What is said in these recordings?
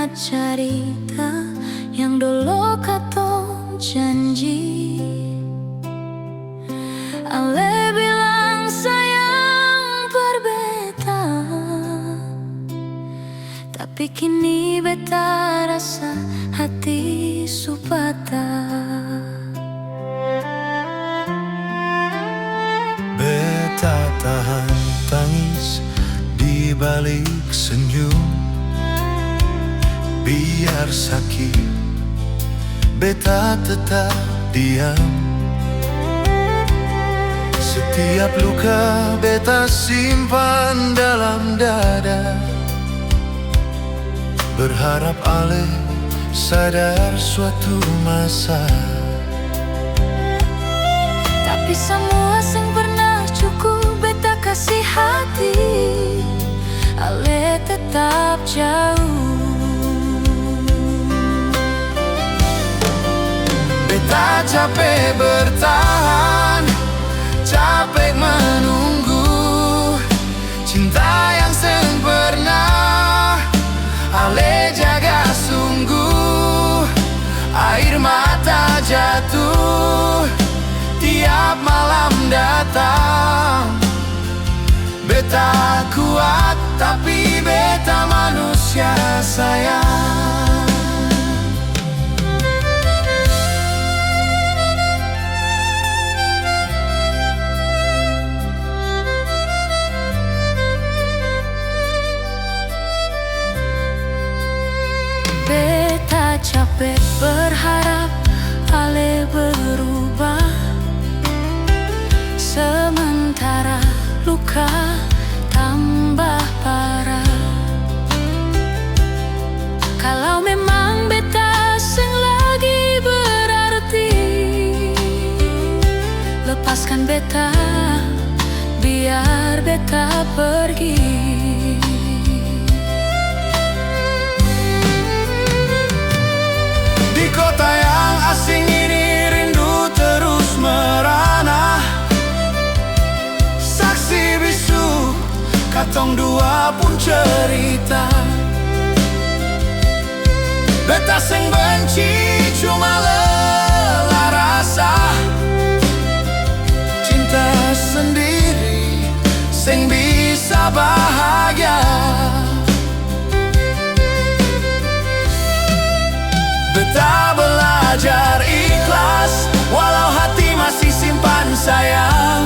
ingat cerita yang dulu katong janji. Ale bilang sayang berbeta, tapi kini beta rasa hati su patah. Beta tahan tangis di balik senyum. Biar sakit, beta tetap diam. Setiap luka beta simpan dalam dada, berharap ale sadar suatu masa. Tapi semua sing pernah cukup beta kasih hati, ale tetap jauh. Beta capek bertahan, capek menunggu cinta yang sempurna. Ale jaga sungguh, air mata jatuh tiap malam datang. Beta kuat tapi beta manusia sayang. Beta capek berharap ale berubah, sementara luka tambah parah. Kalau memang beta sing lagi berarti, lepaskan beta, biar beta pergi. Di kota yang asing ini rindu terus merana, saksi bisu katong dua pun cerita. Beta sing benci cuma lelah rasa, cinta sendiri sing bisa bahagia. Beta belajar ikhlas, walau hati masih simpan sayang.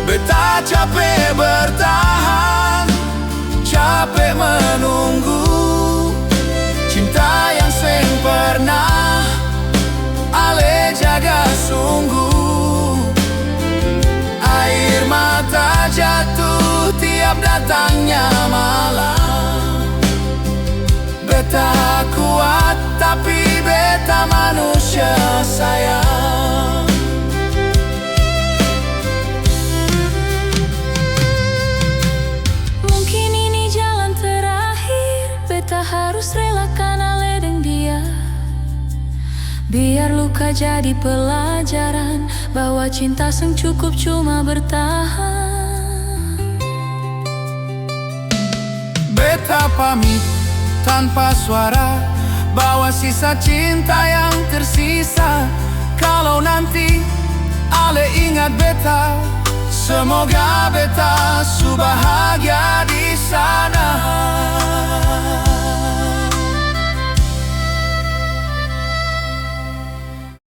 Beta capek bertahan, capek menunggu cinta yang sempurna. Ale jaga sungguh, air mata jatuh tiap datangnya malam. Beta kuat tapi beta manusia sayang. Mungkin ini jalan terakhir, beta harus relakan ale deng dia. Biar luka jadi pelajaran, bahwa cinta seng cukup cuma bertahan. Beta pamit tanpa suara, bawa sisa cinta yang tersisa. Kalau nanti ale ingat beta, semoga beta